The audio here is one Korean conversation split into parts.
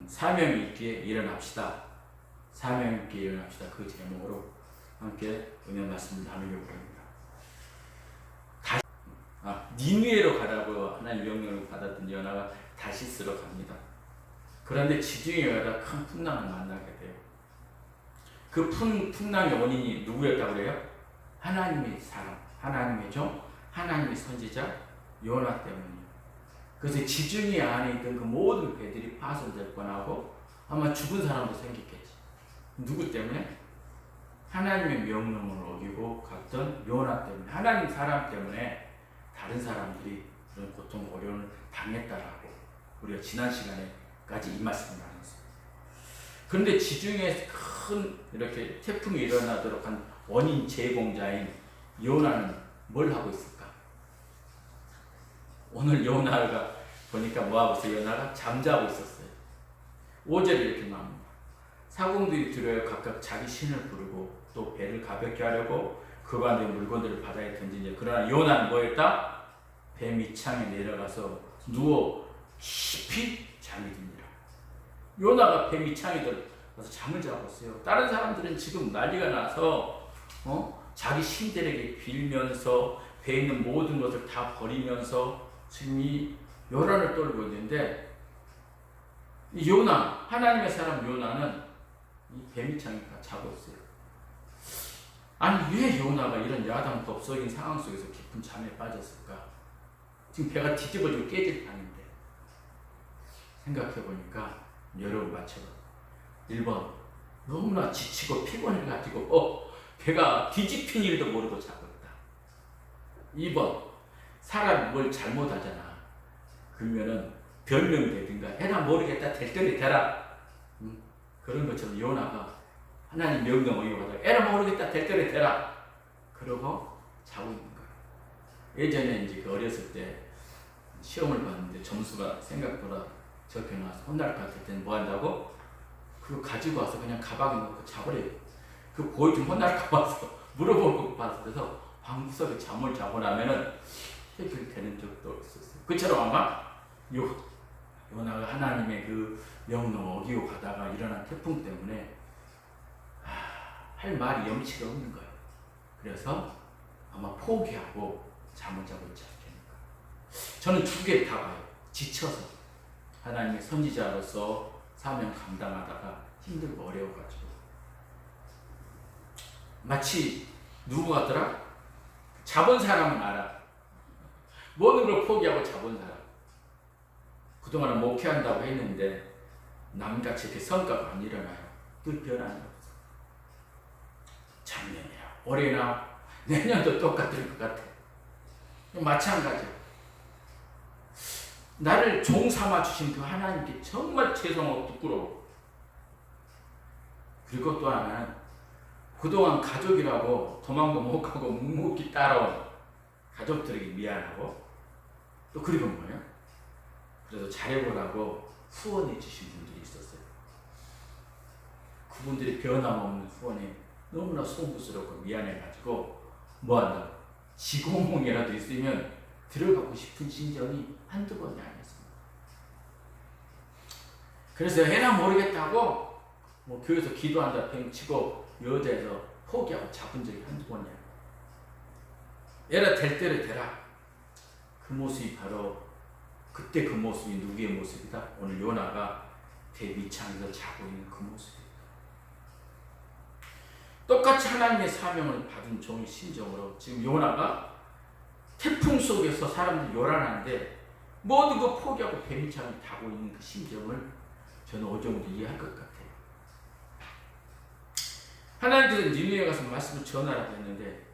사명 있기에 일어납시다. 사명 있기에 일어납시다. 그 제목으로 함께 은혜 말씀을 나누려고 합니다. 니느웨로 가라고 하나님 명령을 받았던 요나가 다시스로 갑니다. 그런데 지중해 가다 큰 풍랑을 만나게 돼요. 그 풍랑의 원인이 누구였다고 그래요? 하나님의 사람, 하나님의 종, 하나님의 선지자 요나 때문이에요. 그래서 지중해 안에 있던 그 모든 배들이 파손될 뻔하고 아마 죽은 사람도 생겼겠지. 누구 때문에? 하나님의 명령을 어기고 갔던 요나 때문에, 하나님 사람 때문에 다른 사람들이 그런 고통, 어려움을 당했다라고 우리가 지난 시간에까지 이 말씀을 나눴어요. 그런데 지중해에서 큰 이렇게 태풍이 일어나도록 한 원인 제공자인 요나는 뭘 하고 있을까? 오늘 요나가 보니까 뭐하고 있어요? 요나가 잠자고 있었어요. 5절에 이렇게 나옵니다. 사공들이 들어야 각각 자기 신을 부르고 또 배를 가볍게 하려고 그 안에 물건들을 바다에 던지니, 그러나 요나는 뭐했다? 배 밑창에 내려가서 누워 깊이 잠이 듭니다. 요나가 배 밑창에 들어가서 잠을 자고 있어요. 다른 사람들은 지금 난리가 나서 자기 신들에게 빌면서 배에 있는 모든 것을 다 버리면서 지금 이 요란을 떨고 있는데, 이 요나, 하나님의 사람 요나는 이 배 밑창에 자고 있어요. 아니 왜 요나가 이런 야단법석인 상황 속에서 깊은 잠에 빠졌을까? 지금 배가 뒤집어지고 깨질 판인데. 생각해보니까 여러분 맞춰봐. 1번 너무나 지치고 피곤해가지고 배가 뒤집힌 일도 모르고 자고 있다. 2번 사람이 뭘 잘못하잖아. 그러면은 변명되든가 해라 모르겠다 될 때는 되라. 그런 것처럼 요나가 하나님 명령 어기고 에라 모르겠다 될 때는 되라. 그러고 자고 있는 거야. 예전에 이제 그 어렸을 때 시험을 봤는데 점수가 생각보다 적게 나와서 혼날 것 같을 때는 뭐 한다고? 그거 가지고 와서 그냥 가방에 넣고 자버려요. 그 보여주면 혼날까 봐서 물어보고 봐서, 그래서 방구석에 잠을 자고 나면은 해결되는 적도 있었어요. 그처럼 아마 요나가 하나님의 그 명령 어기고 가다가 일어난 태풍 때문에 할 말이 염치가 없는 거예요. 그래서 아마 포기하고 잠을 자고 있지 않겠는가. 저는 두 개를 다 봐요. 지쳐서 하나님의 선지자로서 사명 감당하다가 힘들고 어려워가지고, 마치 누구 같더라? 잡은 사람은 알아. 모든 걸 포기하고 잡은 사람. 그동안 목회한다고 했는데 남같이 이렇게 성과가 안 일어나요. 그 변화는 없어. 작년이야, 올해나 내년도 똑같을 것 같아. 마찬가지야. 나를 종 삼아 주신 그 하나님께 정말 죄송하고 부끄러워. 그리고 또 하나는 그동안 가족이라고 도망도 못 가고 묵묵히 따라온 가족들에게 미안하고, 또 그리고 뭐예요? 그래서 잘해보라고 후원해 주신 분들이 있었어요. 그분들이 변함없는 후원에 너무나 송구스럽고 미안해가지고 뭐한다? 지구멍이라도 있으면 들어가고 싶은 심정이 한두 번이 아니었습니다. 그래서 해나 모르겠다고 뭐 교회에서 기도한다 팽치고 여자에서 포기하고 잡은 적이 한두 번이야. 에라 될 때를 되라. 그 모습이 바로 그때 그 모습이 누구의 모습이다? 오늘 요나가 배 밑창에서 자고 있는 그 모습이다. 똑같이 하나님의 사명을 받은 종의 심정으로 지금 요나가 태풍 속에서 사람들이 요란한데 모든 거 포기하고 배 밑창에 타고 있는 그 심정을 저는 어느 정도 이해할 것 같아요. 하나님께서 니느웨에 가서 말씀을 전하라고 했는데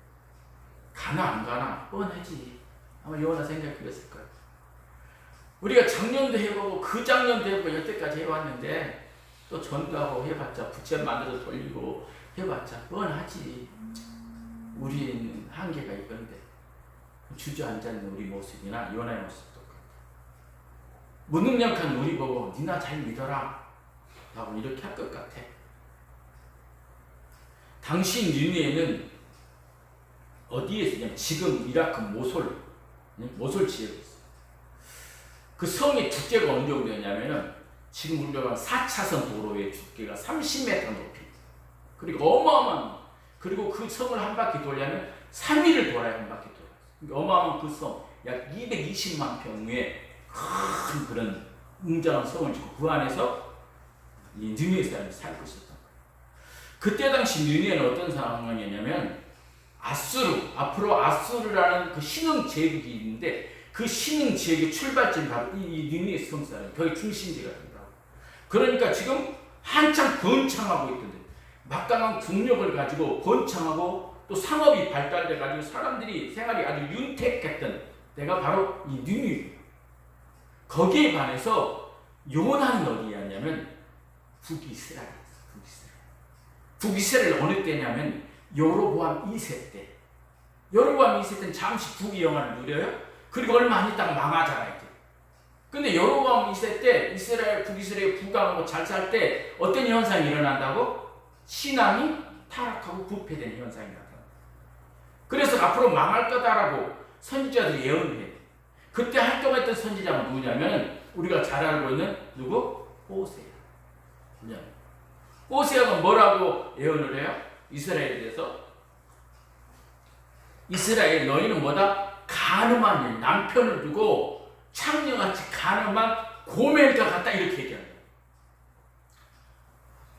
가나 안 가나 뻔하지. 아마 요나 생각이 그랬을 거예요. 우리가 작년도 해보고 그 작년도 해보고 여태까지 해왔는데 또 전도하고 해봤자 부채 만들어서 돌리고 해봤자 뻔하지. 우리는 한계가 있건데 주저앉아있는 우리 모습이나 요나의 모습도 똑같아. 무능력한 우리 보고 니나 잘 믿어라 라고 이렇게 할 것 같아. 당시 니느웨는 어디에 있었냐면 지금 이라크 모솔 지역에 있어요. 그 성의 두께가 어느 정도였냐면은 지금 우리가 4차선 도로의 두께가 30m 높이. 그리고 어마어마한, 그리고 그 성을 한 바퀴 돌려면 3일을 돌아야 한 바퀴 돌아요. 그러니까 어마어마한 그 성, 약 220만 평의 큰 그런 웅장한 성을 짓고 그 안에서 이 느니에 사람이 살고 있었던 거예요. 그때 당시 느니에는 어떤 상황이었냐면 앞으로 아수르라는 그 신흥 제국이 있는데 그 신흥 지역의 출발점이 바로 이 느니에 성사예요. 거기 중심지가 된다고. 그러니까 지금 한창 번창하고 있던데 막강한 국력을 가지고 번창하고 또 상업이 발달돼 가지고 사람들이 생활이 아주 윤택했던 때가 바로 이 느니에. 거기에 반해서 요나는 어디였냐면 북이스라엘이었어. 북이스라엘 어느 때냐면 여로보암 2세 때. 여로보암 2세 때는 잠시 북이 영화를 누려요. 그리고 얼마 안 있다가 망하잖아요. 이제. 근데 여로보암 2세 때 북이스라엘 부강하고 잘 살 때 어떤 현상이 일어난다고? 신앙이 타락하고 부패되는 현상이 나타난다. 그래서 앞으로 망할 거다라고 선지자들이 예언을 해요. 그때 활동했던 선지자가 누구냐면 우리가 잘 알고 있는 누구? 호세아. 호세아가 뭐라고 예언을 해요? 이스라엘에 대해서 이스라엘 너희는 뭐다? 가늠한 일, 남편을 두고 창녀같이 가늠한 고멜과 같다 이렇게 얘기합니다.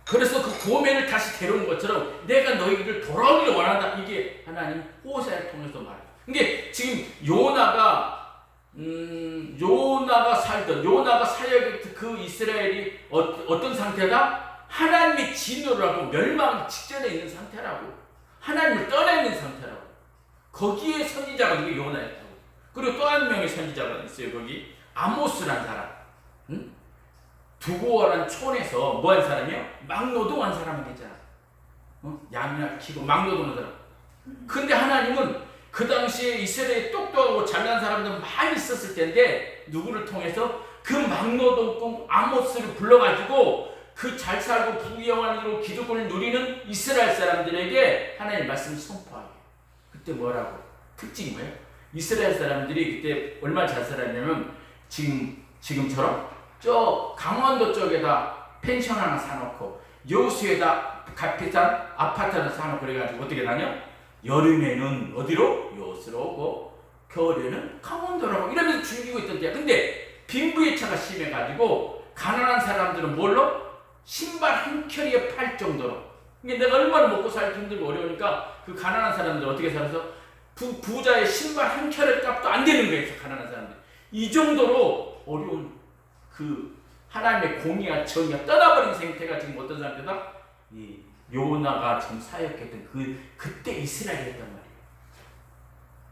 그래서 그 고멜을 다시 데려온 것처럼 내가 너희를 돌아오기를 원한다. 이게 하나님 호세아를 통해서 말해요. 이게 지금 요나가 요나가 사역했던 그 이스라엘이 어떤 상태다? 하나님의 진노를 하고 멸망 직전에 있는 상태라고. 하나님을 떠나 있는 상태라고. 거기에 선지자가 누구 요나였다고. 그리고 또 한 명의 선지자가 있어요. 거기 아모스란 사람. 응? 두고어란 촌에서 뭐한 사람이요? 막노동한 사람이 되잖아. 양이나 키고 막노동한 사람. 근데 하나님은 그 당시에 이스라엘에 똑똑하고 잘난 사람들 많이 있었을 텐데 누구를 통해서 그 막노동꾼 아모스를 불러가지고 그 잘 살고 부유한 일로 기득권을 누리는 이스라엘 사람들에게 하나님 말씀을 선포하게. 그때 뭐라고? 특징이 뭐예요? 이스라엘 사람들이 그때 얼마나 잘 살았냐면 지금처럼 저 강원도 쪽에다 펜션 하나 사놓고 여수에다 값비싼 아파트 하나 사놓고 그래가지고 어떻게 다녀? 여름에는 어디로? 여수로 오고 겨울에는 강원도라고 이러면서 즐기고 있던 때야. 근데 빈부의차가 심해가지고 가난한 사람들은 뭘로? 신발 한 켤레에 팔 정도로. 이게 내가 얼마나 먹고 살기 힘들고 어려우니까 그 가난한 사람들 어떻게 살아서 부자의 신발 한 켤레 값도 안 되는 거예요. 가난한 사람들. 이 정도로 어려운 그 하나님의 공의와 정의가 떠나버린 상태가 지금 어떤 상태다? 이 요나가 지금 사역했던 그때 이스라엘이었단 말이에요.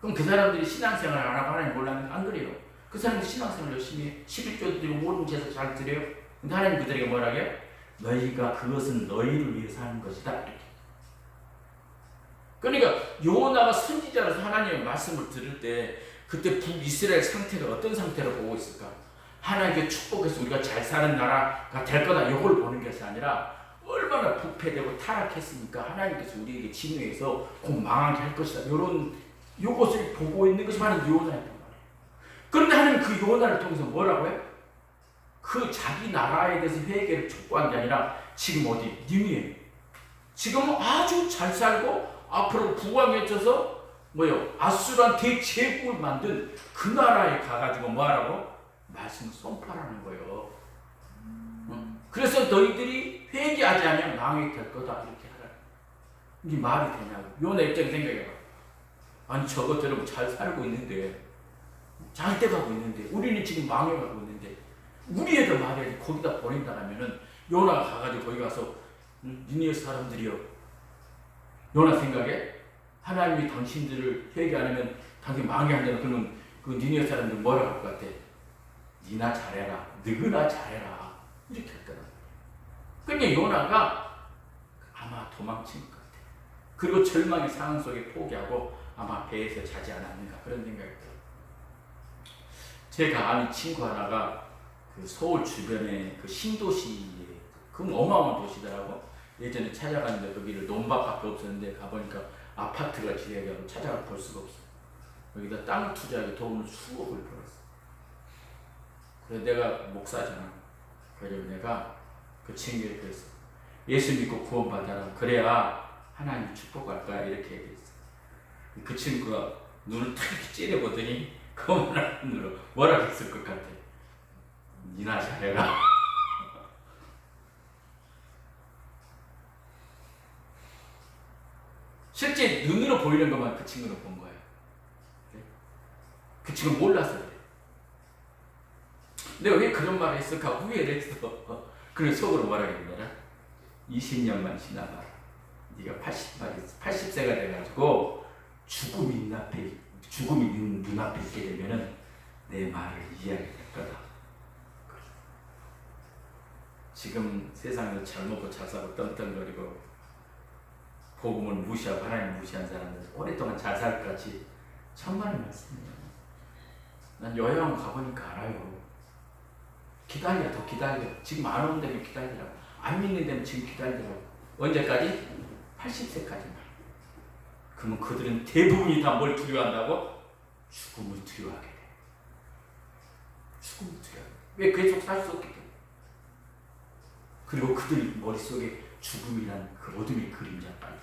그럼 그 사람들이 신앙생활을 안 하고 하나님 몰랐는데 안 그래요. 그 사람들이 신앙생활을 열심히 해. 11조도 드리고 모든 제사 잘 드려요. 근데 하나님 그들에게 뭐라고 해요? 너희가 그것은 너희를 위해서 하는 것이다. 이렇게. 그러니까 요나가 선지자로서 하나님의 말씀을 들을 때 그때 북이스라엘 상태가 어떤 상태로 보고 있을까? 하나님께 축복해서 우리가 잘 사는 나라가 될 거다. 이걸 보는 것이 아니라 얼마나 부패되고 타락했으니까 하나님께서 우리에게 진노해서 곧 망하게 할 것이다. 요것을 보고 있는 것이 바로 요나였단 말이에요. 그런데 하나님 그 요나를 통해서 뭐라고 해요? 그 자기 나라에 대해서 회개를 촉구한 게 아니라 지금 어디? 니느웨. 지금 아주 잘 살고 앞으로 부강해져서 아수르한 대제국을 만든 그 나라에 가가지고 뭐하라고? 말씀을 선포하라는 거예요. 그래서 너희들이 회개하지 않으면 망하게 될 거다. 이렇게 하라. 이게 말이 되냐고. 요나 입장에 생각해봐. 아니 저것들은 잘 살고 있는데 잘 돼가고 있는데 우리는 지금 망해가고 있는데 우리 애들 말이야 거기다 보낸다라면은 요나가 가가지고 거기 가서 니느웨 사람들이요. 요나 생각에 하나님이 당신들을 회개 안 하면 당신 망하게 한다는 그러면 그 니느웨 사람들 뭐라고 할 것 같아? 니나 잘해라. 너희나 잘해라. 이렇게 했더라. 그러니까 요나가 아마 도망친 것 같아. 그리고 절망의 상황 속에 포기하고 아마 배에서 자지 않았는가 그런 생각이 들어요. 제가 아는 친구 하나가 그 서울 주변에 그 신도시에 그 어마어마한 도시더라고. 예전에 찾아갔는데 거기를 논밭밖에 없었는데 가보니까 아파트가 지어가지고 찾아가 볼 수가 없어. 여기다 땅을 투자하게 돈을 수억을 벌었어. 그래서 내가 목사잖아. 그래서 내가 그 친구에게 그랬어. 예수 믿고 구원받아라. 그래야 하나님 축복할 거야. 이렇게 얘기했어. 그 친구가 눈을 탁 찌려보더니 그만한 눈으로 뭐라고 했을 것 같아. 니나 잘해라. 실제 눈으로 보이는 것만 그 친구는 본 거예요. 그 친구는 몰라서 그래. 내가 왜 그런 말을 했을까 후회를 했어. 그래 속으로 뭐라고 했냐면 20년만 지나봐. 네가 80세가 돼가지고 죽음이 눈앞에 있게 되면은 내 말을 이해하게 될 거다. 지금 세상에서 잘 먹고 잘 사고 떵떵거리고 복음을 무시하고 하나님 무시한 사람들 오랫동안 잘 살 것 같이 천만의 말씀이에요. 난 여행 가보니까 알아요. 기다려, 더 기다려. 지금 안 오는 데면 기다리라고. 안 믿는 데면 지금 기다리라고. 언제까지? 80세까지만. 그러면 그들은 대부분이 다 뭘 두려워한다고? 죽음을 두려워하게 돼. 죽음을 두려워해. 왜 계속 살 수 없기 때문에. 그리고 그들 머릿속에 죽음이란 그 어둠의 그림자 빨리.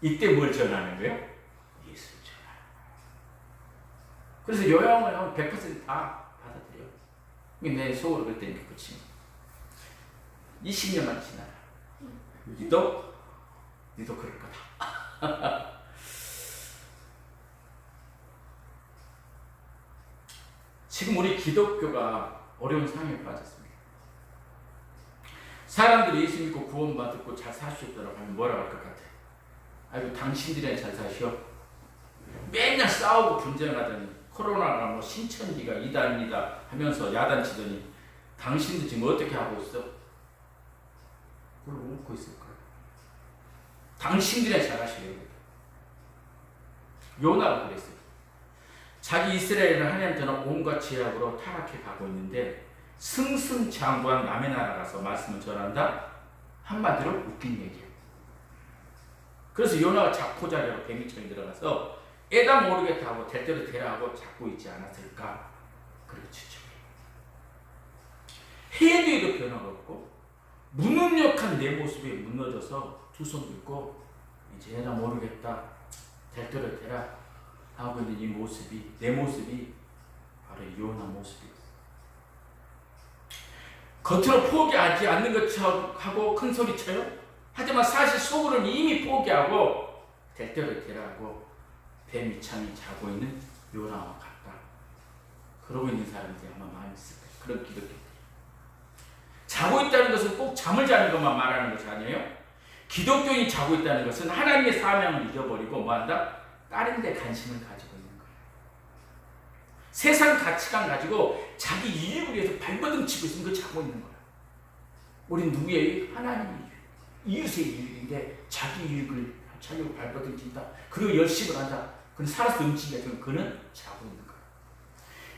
이때 뭘 전하는 거예요? 예수를 전하는 거예요. 그래서 요양을 하면 100% 다 받아들여요. 내 속으로 그럴 때는 그치. 20년만 지나라. 니도 그럴 거다. 지금 우리 기독교가 어려운 상황에 빠졌습니다. 사람들이 예수 믿고 구원받고 잘 살 수 있도록 하면 뭐라고 할 것 같아? 아이고 당신들이 잘 사시오. 맨날 싸우고 분쟁하더니 코로나가 뭐 신천지가 이단이다 하면서 야단치더니 당신들 지금 어떻게 하고 있어? 그걸 웃고 있을 거야. 당신들이 잘 하시려고. 요나가 그랬어요. 자기 이스라엘은 하나님께는 온갖 죄악으로 타락해 가고 있는데 승승장구한 남의 나라 가서 말씀을 전한다? 한마디로 웃긴 얘기예요. 그래서 요나가 자포자기로 뱀이처럼 들어가서 애다 모르겠다 하고 될 대로 되라 하고 잡고 있지 않았을까? 그렇게 추측해요. 해도 해도 변화가 없고 무능력한 내 모습에 무너져서 두 손 들고 이제 애다 모르겠다 될 대로 되라 하고 있는 이 모습이, 내 모습이 바로 요나 모습이었어요. 겉으로 포기하지 않는 것하고 큰 소리 쳐요. 하지만 사실 속으로는 이미 포기하고 될 대로 되라고 뱀이 창이 자고 있는 요나와 같다. 그러고 있는 사람들이 아마 많이 있을 거예요. 그런 기독교들. 자고 있다는 것은 꼭 잠을 자는 것만 말하는 것이 아니에요. 기독교인이 자고 있다는 것은 하나님의 사명을 잊어버리고 뭐한다? 다른 데 관심을 가지고 있는 거예요. 세상 가치관 가지고 자기 이익을 위해서 발버둥 치고 있으면 그 자고 있는 거예요. 우린 누구의 이익? 하나님의 이익. 이웃의 이익인데 자기 이익을 자기가 발버둥 친다. 그리고 열심을 한다. 그는 살아서 움직이게 되면 그는 자고 있는 거예요.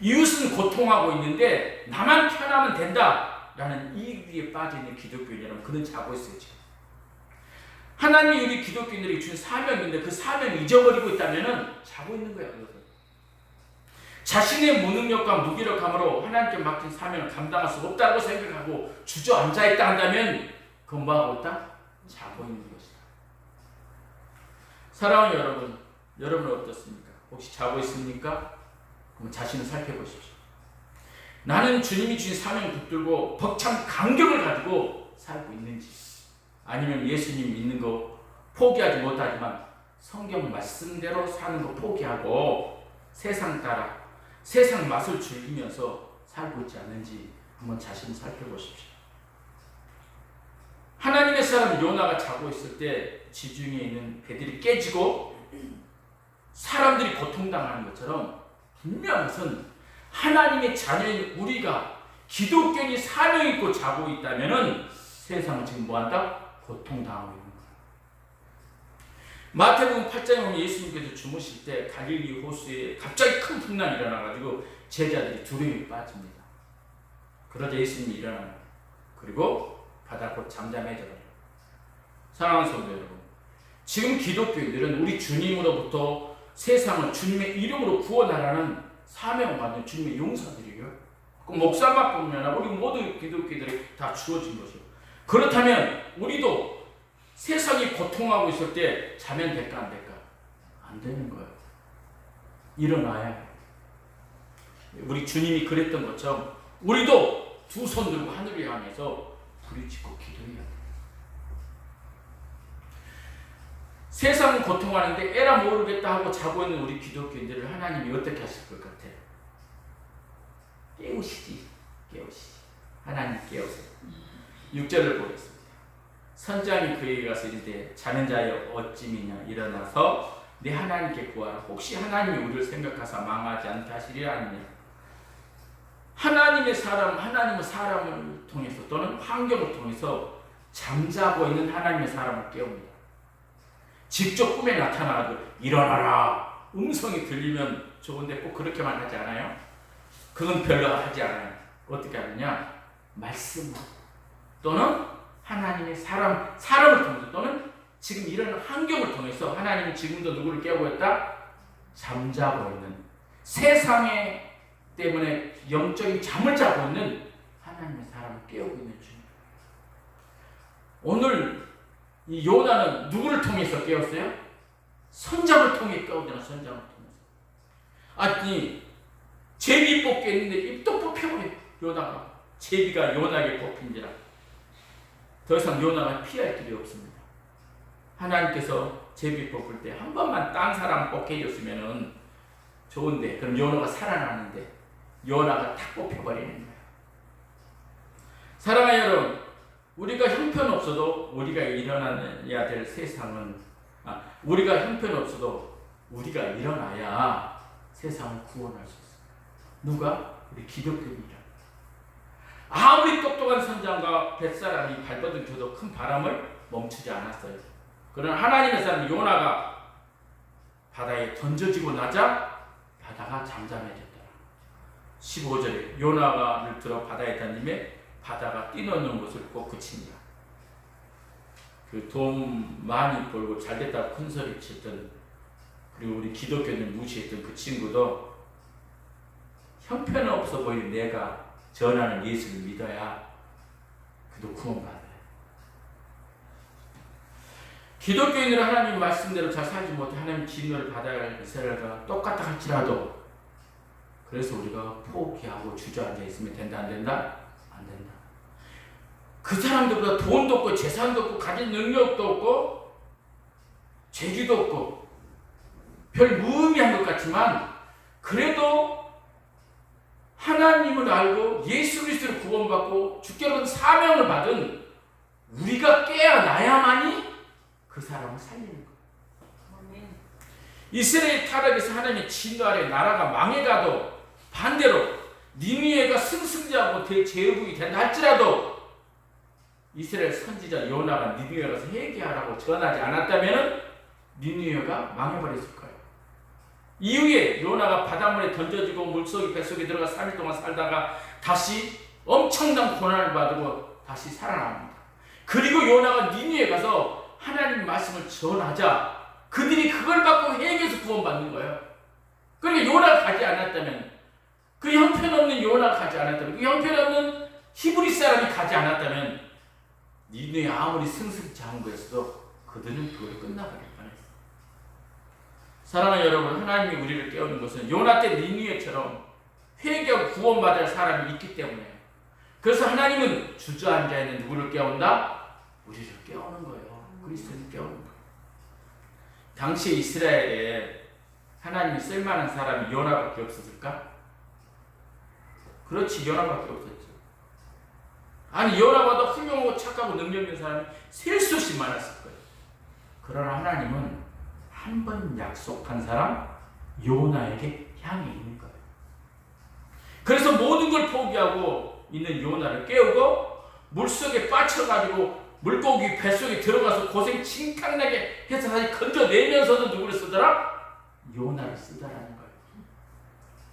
이웃은 고통하고 있는데 나만 편하면 된다. 라는 이익 위에 빠져있는 기독교인이라면 그는 자고 있어요. 지금. 하나님이 우리 기독교인들에게 준 사명인데 그 사명을 잊어버리고 있다면 자고 있는 거예요. 그것은. 자신의 무능력과 무기력함으로 하나님께 맡긴 사명을 감당할 수 없다고 생각하고 주저앉아 있다 한다면 그건 뭐하고 있다? 자고 있는 것이다. 사랑하는 여러분, 여러분은 어떻습니까? 혹시 자고 있습니까? 그럼 자신을 살펴보십시오. 나는 주님이 주신 사명을 붙들고 벅찬 감격을 가지고 살고 있는지, 아니면 예수님 믿는 거 포기하지 못하지만 성경 말씀대로 사는 거 포기하고 세상 따라 세상 맛을 즐기면서 살고 있지 않는지 한번 자신을 살펴보십시오. 하나님의 사람 요나가 자고 있을 때 지중해에 있는 배들이 깨지고 사람들이 고통당하는 것처럼 분명한 것은 하나님의 자녀인 우리가 기독교인이 사명 있고 자고 있다면 세상은 지금 뭐한다? 고통당하고 있는 거예요. 마태복음 8장에 보면 예수님께서 주무실 때 갈릴리 호수에 갑자기 큰 풍랑이 일어나가지고 제자들이 두려움에 빠집니다. 그러자 예수님이 일어나요. 그리고 바다 곧 잠잠해져요. 사랑하는 성도 여러분, 지금 기독교인들은 우리 주님으로부터 세상을 주님의 이름으로 구원하라는 사명을 받는 주님의 용사들이에요. 그 목사만큼이나 우리 모든 기독교들이 다 주어진 것이요. 그렇다면 우리도 세상이 고통하고 있을 때 자면 될까 안 될까? 안 되는 거예요. 일어나야 해요. 우리 주님이 그랬던 것처럼 우리도 두 손 들고 하늘을 향해서 부르짖고 기도해야 돼요. 세상은 고통하는데 에라 모르겠다 하고 자고 있는 우리 기독교인들을 하나님이 어떻게 하실 것 같아요? 깨우시지. 하나님 깨우세요. 6절을 보겠습니다. 선장이 그에게 가서 이르되 자는 자여 어찌미냐 일어나서 내 하나님께 구하라. 혹시 하나님이 우리를 생각하사 망하지 않게 하시리라 아니냐. 하나님은 사람을 통해서 또는 환경을 통해서 잠자고 있는 하나님의 사람을 깨웁니다. 직접 꿈에 나타나도 일어나라 음성이 들리면 좋은데 꼭 그렇게만 하지 않아요? 그건 별로 하지 않아요. 어떻게 하느냐? 말씀으로 또는 하나님의 사람을 통해서 또는 지금 이런 환경을 통해서 하나님이 지금도 누구를 깨우고 있다? 잠자고 있는 세상에 때문에 영적인 잠을 자고 있는 하나님의 사람을 깨우고 있는 주님. 오늘 이 요나는 누구를 통해서 깨웠어요? 선장을 통해 깨우잖아. 선장을 통해서. 아니 제비 뽑겠는데 입도 뽑혀버려. 요나가 제비가 요나에게 뽑힌지라 더 이상 요나가 피할 길이 없습니다. 하나님께서 제비 뽑을 때 한 번만 딴 사람 뽑게 해줬으면 좋은데 그럼 요나가 살아나는데 요나가 탁 뽑혀버리는 거예요. 사랑하는 여러분, 우리가 형편없어도 우리가 일어나야 될 세상은 우리가 형편없어도 우리가 일어나야 세상을 구원할 수 있어요. 누가? 우리 기독교인이라. 아무리 똑똑한 선장과 뱃사람이 발버둥 쳐도 큰 바람을 멈추지 않았어요. 그러나 하나님의 사람 요나가 바다에 던져지고 나자 바다가 잠잠해졌더라. 15절에 요나를 들어 바다에 던짐에 바다가 뛰노는 것을 꼭 그칩니다. 그 돈 많이 벌고 잘됐다고 큰소리 치던 그리고 우리 기독교인을 무시했던 그 친구도 형편없어 보이는 내가 전하는 예수를 믿어야 그도 구원받아요. 기독교인들은 하나님 말씀대로 잘 살지 못해 하나님 진노를 받아야 할 이스라엘과 똑같다 할지라도 그래서 우리가 포기하고 주저앉아 있으면 된다 안 된다? 안 된다. 그 사람들보다 돈도 없고 재산도 없고 가진 능력도 없고 재주도 없고 별 무의미한 것 같지만 그래도 하나님을 알고 예수 그리스도를 구원받고 주께로는 사명을 받은 우리가 깨어나야만이 그 사람을 살리는 거예요. 이스라엘 타락에서 하나님의 진노 아래 나라가 망해가도 반대로 니느웨가 승승장하고 대제국이 된다 할지라도 이스라엘 선지자 요나가 니느웨 가서 회개하라고 전하지 않았다면 니느웨가 망해버렸을 거예요. 이후에 요나가 바닷물에 던져지고 물속에 뱃속에 들어가 3일 동안 살다가 다시 엄청난 고난을 받고 다시 살아납니다. 그리고 요나가 니느웨에 가서 하나님 말씀을 전하자 그들이 그걸 받고 회개해서 구원받는 거예요. 그러니까 요나가 가지 않았다면 그 형편없는 요나가 가지 않았다면 그 형편없는 히브리 사람이 가지 않았다면 니느웨 아무리 승승장구했어도 그들은 그걸로 끝나버릴 뻔했어요. 사랑하는 여러분, 하나님이 우리를 깨우는 것은 요나 때 니느웨처럼 회개하고 구원받을 사람이 있기 때문에 그래서 하나님은 주저앉아 있는 누구를 깨운다? 우리를 깨우는 거예요. 그리스도를 깨우는 거예요. 당시 이스라엘에 하나님이 쓸만한 사람이 요나밖에 없었을까? 그렇지, 요나밖에 없었죠. 아니 요나보다 훌륭하고 착하고 능력 있는 사람이 셀 수 없이 많았을 거예요. 그러나 하나님은 한 번 약속한 사람 요나에게 향해 있는 거예요. 그래서 모든 걸 포기하고 있는 요나를 깨우고 물속에 빠져가지고 물고기 뱃속에 들어가서 고생 칭탕나게 해서 다시 건져내면서도 누구를 쓰더라? 요나를 쓰더라는 거예요.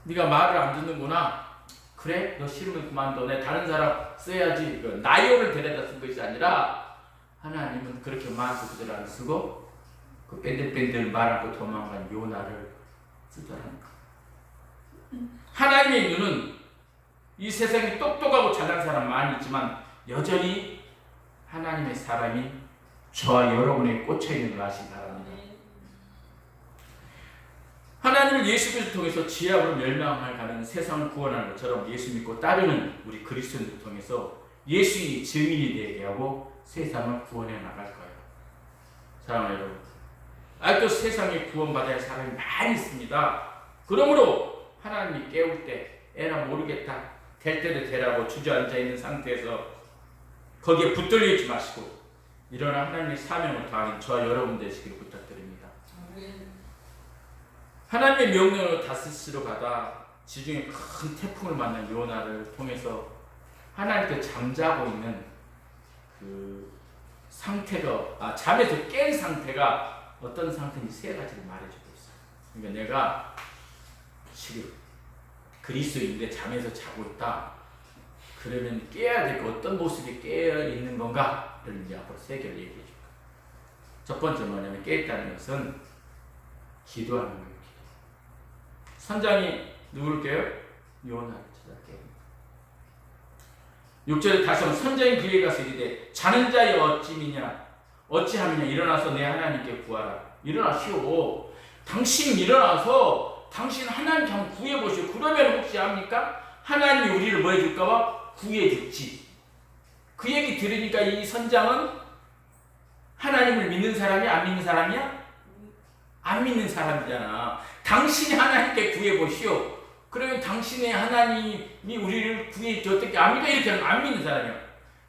네가 말을 안 듣는구나. 그래? 너 싫으면 그만둬. 내 다른 사람 써야지. 나요를 데려다 쓴 것이 아니라 하나님은 그렇게 마음껏 그들 안 쓰고 그 뺀들뺀들 말 않고 도망간 요나를 쓰더라는 거예요. 하나님의 눈은 이 세상에 똑똑하고 잘난 사람 많이 있지만 여전히 하나님의 사람이 저와 여러분의 꽂혀있는 걸 아시기 바랍니다. 하나님을 예수 그리스도를 통해서 지하로 멸망을 가는 세상을 구원하는 것처럼 예수 믿고 따르는 우리 그리스도인들 통해서 예수의 증인이 되게 하고 세상을 구원해 나갈 거예요. 사랑하는 여러분, 아직도 세상에 구원받아야 할 사람이 많이 있습니다. 그러므로 하나님이 깨울 때 에라 모르겠다, 될 때도 되라고 주저앉아 있는 상태에서 거기에 붙들려 있지 마시고 일어나 하나님의 사명을 다하는 저와 여러분 되시기를 부탁드립니다. 하나님의 명령으로 다스스로 가다 지중해 큰 태풍을 만난 요나를 통해서 하나님께 잠자고 있는 그 상태가 잠에서 깬 상태가 어떤 상태인지 세 가지를 말해주고 있어요. 그러니까 내가 지금 그리스도인데 잠에서 자고 있다. 그러면 깨야 될 거 어떤 모습이 깨어 있는 건가를 이제 앞으로 세 개를 얘기해 줄 거예요. 첫 번째 뭐냐면 깨있다는 것은 기도하는 거예요. 기도. 선장이 누구를 깨요? 요나를 찾아 깨요. 6절에 다시 한번 선장이 그에게 가서 이르되 자는 자여 어찌하느냐 일어나서 내 하나님께 구하라. 일어나시오. 당신 일어나서 당신 하나님께 한번 구해보시오. 그러면 혹시 합니까? 하나님이 우리를 뭐 해줄까봐? 구해줄지. 그 얘기 들으니까 이 선장은 하나님을 믿는 사람이 안 믿는 사람이야? 안 믿는 사람이잖아. 당신이 하나님께 구해보시오. 그러면 당신의 하나님이 우리를 구해줄지 어떻게 압니까? 이렇게 하면 안 믿는 사람이야.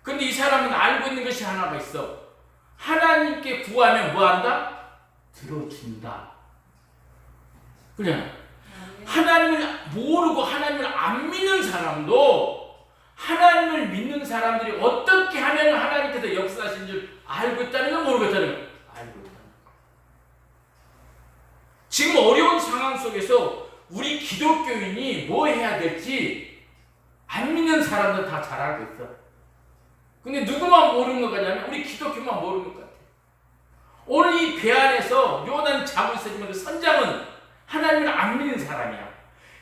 근데 이 사람은 알고 있는 것이 하나가 있어. 하나님께 구하면 뭐 한다? 들어준다. 그냥 하나님을 모르고 하나님을 안 믿는 사람도 하나님을 믿는 사람들이 어떻게 하면 하나님께서 역사하신 줄 알고 있다는 건 모르고 있다는 건 알고 있다는 거. 지금 어려운 상황 속에서 우리 기독교인이 뭐 해야 될지 안 믿는 사람들 다 잘 알고 있어. 근데 누구만 모르는 것 같냐면 우리 기독교만 모르는 것 같아. 오늘 이 배 안에서 요나는 자고 있었지만 그 선장은 하나님을 안 믿는 사람이야.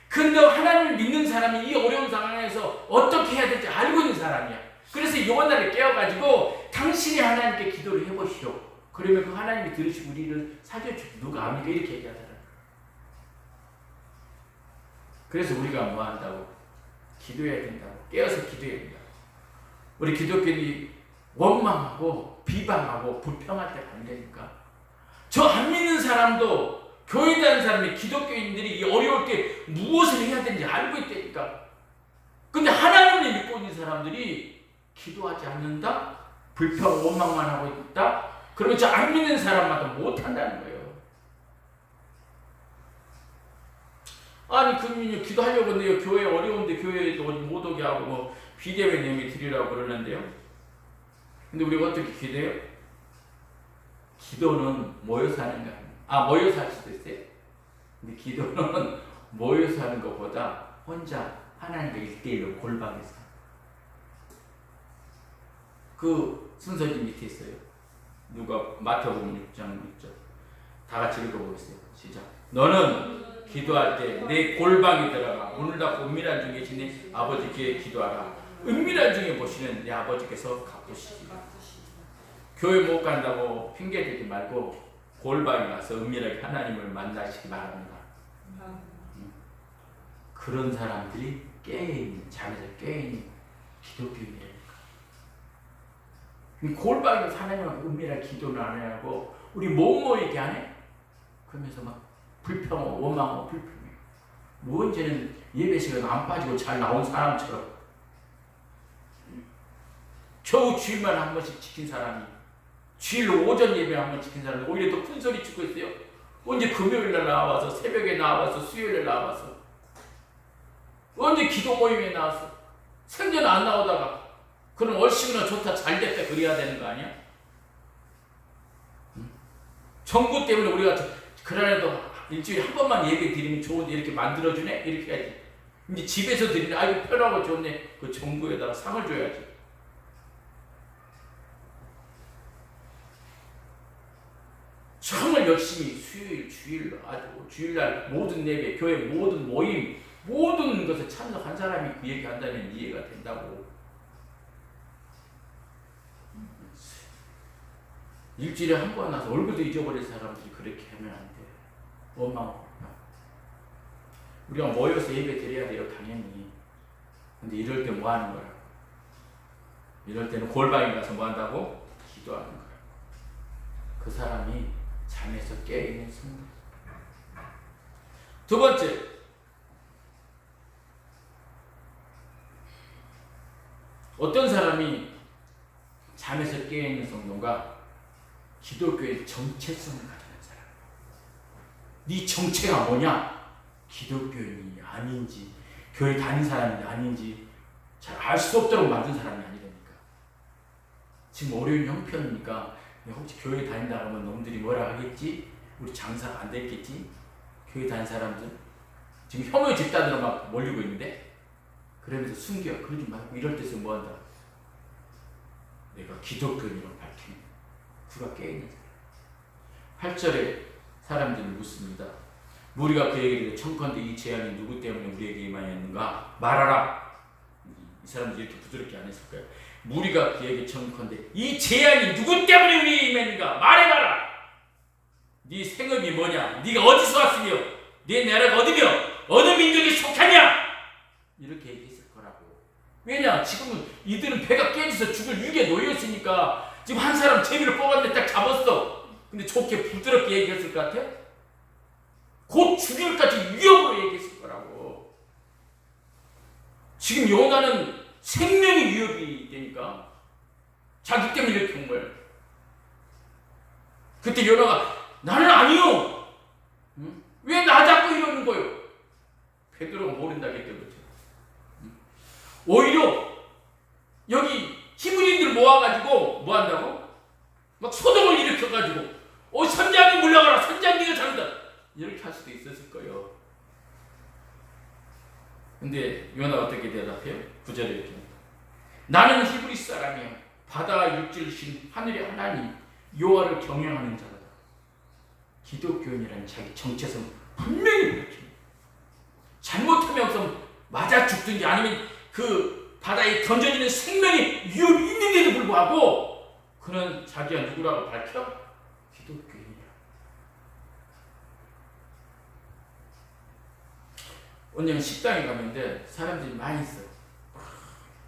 근데 하나님을 믿는 사람이 이 어려운 상황에서 어떻게 해야 될지 알고 있는 사람이야. 그래서 요나를 깨워가지고 당신이 하나님께 기도를 해보시오. 그러면 그 하나님이 들으시고 우리를 살려주고 누가 압니까? 이렇게 얘기하더라고요. 그래서 우리가 뭐 한다고? 기도해야 된다고. 깨어서 기도해야 된다고. 우리 기독교인이 원망하고 비방하고 불평할 때가 안 되니까. 저 안 믿는 사람도 교회 다니는 사람이 기독교인들이 이 어려울 때 무엇을 해야 되는지 알고 있다니까. 근데 하나님을 믿고 있는 사람들이 기도하지 않는다? 불평 원망만 하고 있다? 그러면 저 안 믿는 사람마다 못한다는 거예요. 아니 그러면 기도하려고 한대요. 교회 어려운데 교회에도 못 오게 하고 뭐 비대면 예배 드리라고 그러는데요. 근데 우리가 어떻게 기도해요? 기도는 모여서 하는 거 아니에요. 모여서 할 수도 있어요. 근데 기도는 모여서 하는 것보다 혼자 하나님과 1대1로 골방에서. 그 순서지 밑에 있어요. 누가 마태복음 6장 6절. 다 같이 읽어보겠어요. 시작. 너는 기도할 때 내 골방에 들어가 오늘날 은밀한 중에 계신 내 아버지께 기도하라. 은밀한 중에 보시는 내 아버지께서 갚으시리라. 교회 못 간다고 핑계대지 말고 골방에 가서 은밀하게 하나님을 만나시기 바랍니다. 그런 사람들이 깨어있는, 잠에서 깨어있는 기독교인이라니까. 골방에 가서 하나님을 은밀하게 기도를 안 하고 우리 모이게 안 해? 그러면서 막 불평하고 원망하고 불평해. 뭐 이제는 예배 시간 안 빠지고 잘 나온 사람처럼 겨우 주일만 한 번씩 지킨 사람이 주일 오전 예배 한 번 지킨 사람이 오히려 더 큰 소리 치고 있어요. 언제 금요일날 나와서 새벽에 나와서 수요일에 나와서 언제 기도 모임에 나와서 생전 안 나오다가 그럼 얼씨구나 좋다 잘됐다 그래야 되는 거 아니야? 정부 때문에 우리가 그날에도 일주일에 한 번만 예배 드리면 좋은데 이렇게 만들어주네? 이렇게 해야지. 이제 집에서 드리면 아이고 편하고 좋네. 그 정부에다가 상을 줘야지. 정말 열심히 수요일, 주일, 주일날 모든 예배, 교회 모든 모임 모든 것에 참석한 사람이 그 얘기 한다면 이해가 된다고. 일주일에 한 번 와서 얼굴도 잊어버릴 사람들이 그렇게 하면 안 돼. 원망. 우리가 모여서 예배 드려야 돼요, 당연히. 근데 이럴 때 뭐 하는 거야? 이럴 때는 골방에 가서 뭐 한다고? 기도하는 거야. 그 사람이 잠에서 깨어있는 순간. 두 번째, 어떤 사람이 잠에서 깨어있는 성도가 기독교의 정체성을 가지는 사람. 네 정체가 뭐냐? 기독교인이 아닌지, 교회 다닌 사람이 아닌지 잘 알 수 없도록 만든 사람이 아니라니까. 지금 어려운 형편이니까 혹시 교회 다닌다고 하면 놈들이 뭐라 하겠지? 우리 장사가 안 됐겠지? 교회 다닌 사람들 지금 혐오 집단으로 막 몰리고 있는데, 그러면서 숨겨. 그러지 말고 이럴 때서 뭐 한다? 내가 기독교인이라고 밝히는 그가 깨어있는 사람. 8절에 사람들이 묻습니다. 우리가 그에게 이르되 청컨대 이 재앙이 누구 때문에 우리에게 임하였는가 말하라. 이 사람들이 이렇게 부드럽게 안 했을까요? 우리가 그에게 청컨대 이 재앙이 누구 때문에 우리에게 임하였는가 말해봐라. 네 생업이 뭐냐? 네가 어디서 왔으며 네 나라가 어디며 어느 민족에 속하냐? 이렇게 얘기했을 거라고. 왜냐? 지금은 이들은 배가 깨져서 죽을 위기에 놓였으니까 지금 한 사람 제비를 뽑았는데 딱 잡았어. 근데 좋게 부드럽게 얘기했을 것 같아? 곧 죽일까지 위협으로 얘기했을 거라고. 지금 요나는 생명의 위협이 되니까 자기 때문에 이렇게 온 거예요. 그때 요나가 나는 아니요. 응? 왜 나 잡고 이러는 거예요? 베드로가 모른다겠죠. 그렇죠? 응? 오히려 여기 히브리인들 모아가지고 뭐 한다고? 막 소동을 일으켜가지고 선장이 물러가라. 선장 네가 잘한다. 이렇게 할 수도 있었을 거예요. 근데 요나가 어떻게 대답해요? 9절에 이렇게 나는 히브리 사람이요 바다와 육지를 하늘의 하나님 여호와를 경외하는 자다. 기독교인이라는 자기 정체성 분명히 밝힙니다. 잘못하면 맞아 죽든지 아니면 그 바다에 던져지는 생명의 위협이 있는데도 불구하고 그는 자기가 누구라고 밝혀? 기독교인이야. 언젠가 식당에 가는데 사람들이 많이 있어.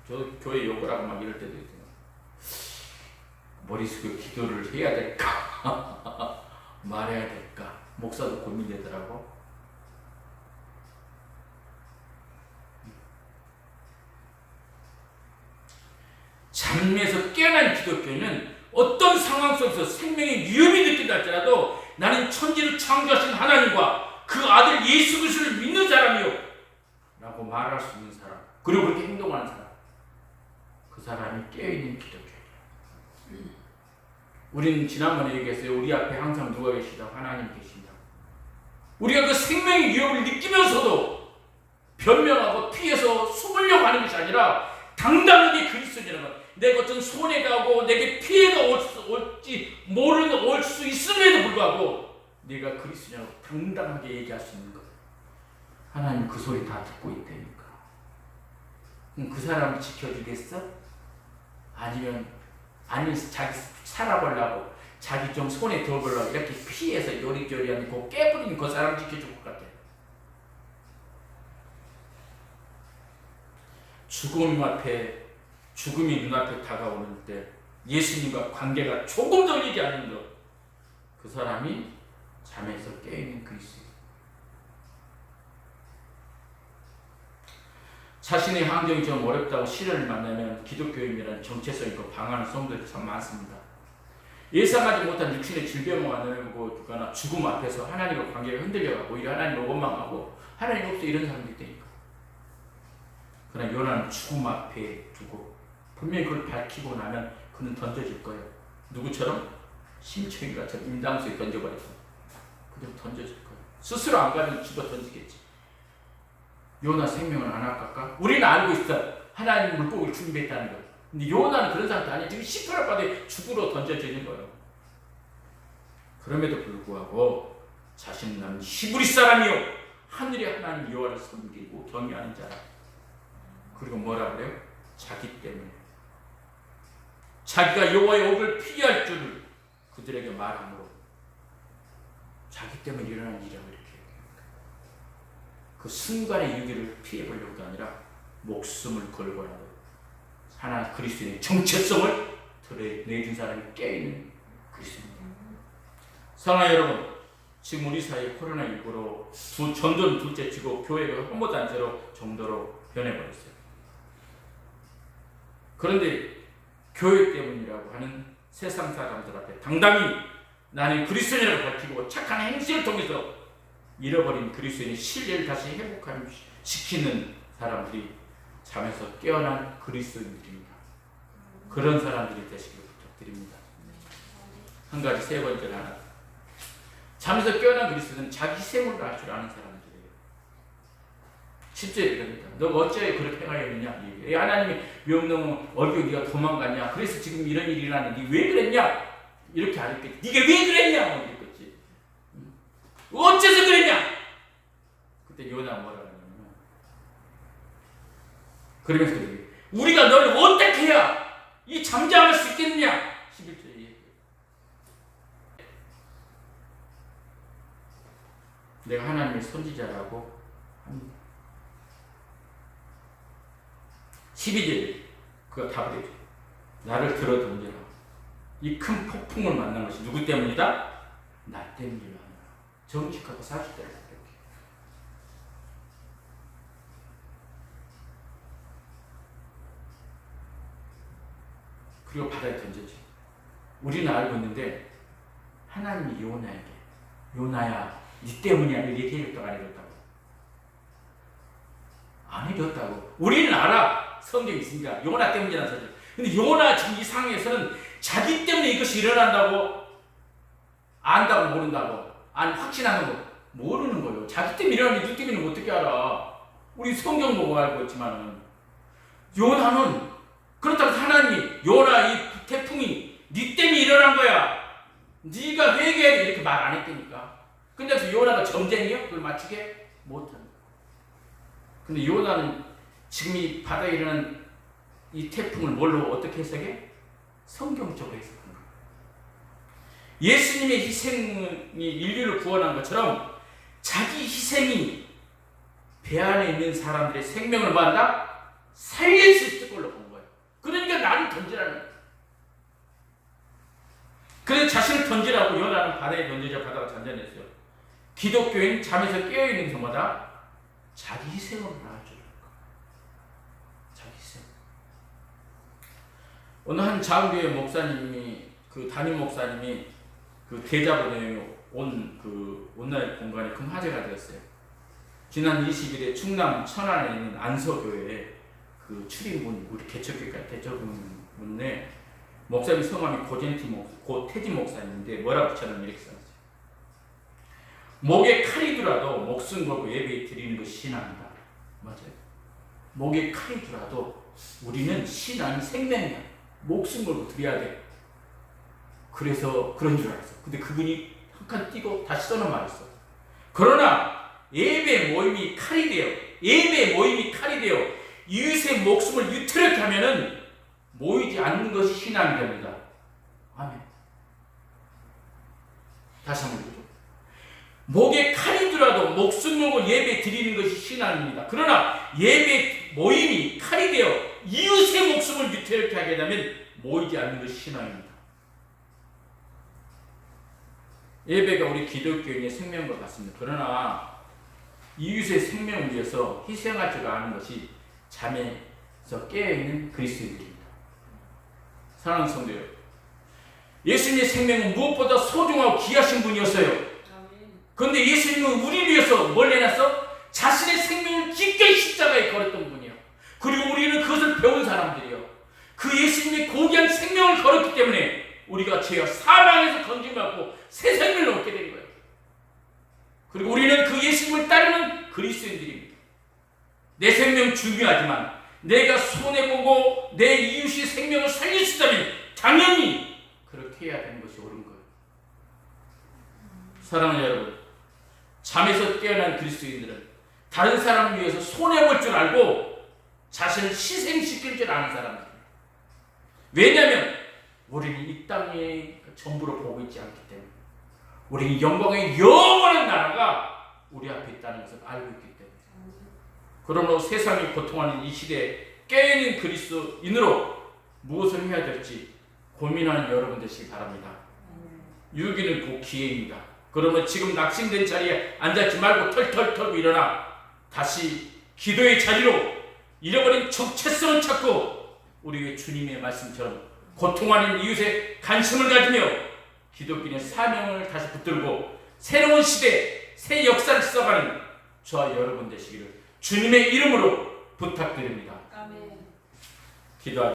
저 교회 욕을 하고 막 이럴 때도 있어요. 머릿속에 기도를 해야 될까? 말해야 될까? 목사도 고민되더라고. 잠에서 깨어난 기독교인은 어떤 상황 속에서 생명의 위협이 느낀다 할지라도 나는 천지를 창조하신 하나님과 그 아들 예수 그리스도를 믿는 사람이요 라고 말할 수 있는 사람, 그리고 그렇게 행동하는 사람, 그 사람이 깨어있는 기독교인이야. 우리는 지난번에 얘기했어요. 우리 앞에 항상 누가 계시다? 하나님 계신다. 우리가 그 생명의 위협을 느끼면서도 변명하고 피해서 숨으려고 하는 것이 아니라 당당하게 그리스도인이라는 것. 내가 어떤 손해가 오고 내게 피해가 올지 모르는 올 수 있음에도 불구하고 내가 그리스도인이라고 당당하게 얘기할 수 있는 것. 하나님 그 소리 다 듣고 있다니까. 그럼 그 사람을 지켜주겠어? 아니면 자기 살아보려고 자기 좀 손에 더 보려고 이렇게 피해서 요리조리하는 그 깨부리는 그 사람 지켜줄 것 같아. 죽음 앞에 죽음이 눈앞에 다가오는 때 예수님과 관계가 조금 더 얘기하는 것, 그 사람이 잠에서 깨어있는 그리스도. 자신의 환경이 좀 어렵다고 시련을 만나면 기독교인이라는 정체성 있고 방황하는 성도들이 참 많습니다. 예상하지 못한 육신의 질병을 만나고 두거나 죽음 앞에서 하나님과 관계가 흔들려가고 오히려 하나님을 원망하고 하나님 없어 이런 사람들이 있다니까. 그러나 요나는 죽음 앞에 두고 분명히 그걸 밝히고 나면 그는 던져질 거예요. 누구처럼? 심청이가처럼 임당수에 던져버렸어. 그냥 던져질 거예요. 스스로 안 가면 집어 던지겠지. 요나 생명을 안 아깝까? 우리는 알고 있어. 하나님 물고기를 준비했다는 거. 근데 요나는 그런 사람도 아니야. 지금 시퍼럴 바다에 죽으러 던져지는 거예요. 그럼에도 불구하고 자신은 나는 히브리 사람이요 하늘의 하나님 여호와를 섬기고 경외하는 자라. 그리고 뭐라 그래요? 자기 때문에 자기가 여호와의 옥을 피할 줄을 그들에게 말함으로 자기 때문에 일어난 일이라고 이렇게 얘기합니다. 그 순간의 유기를 피해보려고도 아니라 목숨을 걸고라도 하나님 그리스도인의 정체성을 드러내준 사람이 깨어있는 그리스도입니다. 사랑하는 여러분, 지금 우리 사이에 코로나19로 전도는 둘째치고 교회가 홍보단체로 정도로 변해버렸어요. 그런데 교회 때문이라고 하는 세상 사람들 앞에 당당히 나는 그리스도인이라고 밝히고 착한 행실을 통해서 잃어버린 그리스도인의 신뢰를 다시 회복시키는 사람들이 잠에서 깨어난 그리스도인들입니다. 그런 사람들이 되시길 부탁드립니다. 한 가지 세 번째로 하나, 잠에서 깨어난 그리스도는 자기 희생을 할 줄 아는 사람들이에요. 10절에 그럽니다. 너 어찌하여 그렇게 행하였느냐? 하나님이 명령 얼굴 네가 도망갔냐? 그래서 지금 이런 일이 일어나는데 왜 그랬냐? 이렇게 안 했겠지. 네가 왜 그랬냐? 이랬겠지. 어째서 그랬냐? 그때 요나가 뭐라 그러냐면, 그러면서 그래요. 우리가 너를 어떻게 해야 이 잠잠할 수 있겠느냐? 11절에 얘기해요. 내가 하나님의 선지자라고 합니다. 12절에 그가 답을 해줘. 나를 들어 던져라. 이 큰 폭풍을 만난 것이 누구 때문이다? 나 때문이라. 정직하고 사실대로 이렇게. 그리고 바다에 던져지. 우리는 알고 있는데 하나님이 요나에게 요나야 네 때문이야 이렇게 얘기했다고 안 해줬다고? 안 해줬다고. 우리는 알아. 성경이 있으니까 요나 때문이라는 사실. 근데 요나 지금 이 상황에서는 자기 때문에 이것이 일어난다고 안다고 모른다고 안 확신하는 거 모르는 거예요. 자기 때문에 일어나는데 누 때문에 어떻게 알아? 우리 성경 보고 알고 있지만은 요나는 그렇다고 하나님이 요나 이 태풍이 네 때문에 일어난 거야. 네가 회개해야 돼 이렇게 말 안 했다니까. 근데 그래서 요나가 점쟁이요? 그걸 맞추게 못한다. 근데 요나는 지금 이 바다에 일어난 이 태풍을 뭘로 어떻게 해석해? 성경적으로 해석한 거예요. 예수님의 희생이 인류를 구원한 것처럼 자기 희생이 배 안에 있는 사람들의 생명을 뭐한다? 살릴 수 있을 걸로 본 거예요. 그러니까 나를 던지라는 거예요. 그래서 자신을 던지라고 요나는 바다에 던지자 바다가 잔잔했어요. 기독교인 잠에서 깨어있는 저마다 자기 희생을 나아줘요. 자기 희생. 어느 한 자은교회 목사님이 그 담임 목사님이 그 대자보에 온 그 온라인 공간에 큰 화제가 되었어요. 지난 20일에 충남 천안에 있는 안서교회에 그 출입문 우리 개척교회까지 개척문에 목사님 성함이 고태진 목사님인데 뭐라 붙여놓으면 이렇게 써놨어요. 목에 칼이 들어도 목숨 걸고 예배 드리는 것이 신앙이다. 맞아요. 목에 칼이 들어도 우리는 신앙이 생명이야. 목숨 걸고 드려야 돼. 그래서 그런 줄 알았어. 근데 그분이 한 칸 띄고 다시 써놓은 말이 있어. 그러나 예배 모임이 칼이 돼요. 예배 모임이 칼이 돼요. 이웃의 목숨을 유태롭게 하면은 모이지 않는 것이 신앙이 됩니다. 아멘. 다시 한번 보죠. 목에 칼이 들어도 목숨 걸고 예배 드리는 것이 신앙입니다. 그러나 예배 모임이 칼이 되어 이웃의 목숨을 유태롭게 하게 되면 모이지 않는 것이 신앙입니다. 예배가 우리 기독교인의 생명과 같습니다. 그러나 이웃의 생명을 위해서 희생할 줄 아는 것이 잠에서 깨어있는 그리스도인입니다. 사랑하는 성도요, 예수님의 생명은 무엇보다 소중하고 귀하신 분이었어요. 그런데 예수님은 우리를 위해서 뭘 내놨어? 자신의 생명을 기꺼이 십자가에 걸었던 분이에요. 그리고 우리는 그것을 배운 사람들이에요. 그 예수님의 고귀한 생명을 걸었기 때문에 우리가 죄와 사망에서 건짐받고 새 생명을 얻게 된 거예요. 그리고 우리는 그 예수님을 따르는 그리스도인들입니다. 내 생명 중요하지만 내가 손해보고 내 이웃의 생명을 살릴 수 있다면 당연히 그렇게 해야 되는 것이 옳은 거예요. 사랑하는 여러분, 잠에서 깨어난 그리스도인들은 다른 사람을 위해서 손해볼 줄 알고 자신을 희생시킬 줄 아는 사람들입니다. 왜냐하면 우리는 이 땅의 전부로 보고 있지 않기 때문에, 우리는 영광의 영원한 나라가 우리 앞에 있다는 것을 알고 있기 때문에. 그러므로 세상이 고통하는 이 시대에 깨어있는 그리스도인으로 무엇을 해야 될지 고민하는 여러분 되시기 바랍니다. 유기는 곧 기회입니다. 그러면 지금 낙심된 자리에 앉았지 말고 털털 털고 일어나 다시 기도의 자리로 잃어버린 정체성을 찾고 우리의 주님의 말씀처럼 고통하는 이웃에 관심을 가지며 기독교인의 사명을 다시 붙들고 새로운 시대, 새 역사를 써가는 저와 여러분 되시기를 주님의 이름으로 부탁드립니다. 아멘. 기도하겠습니다.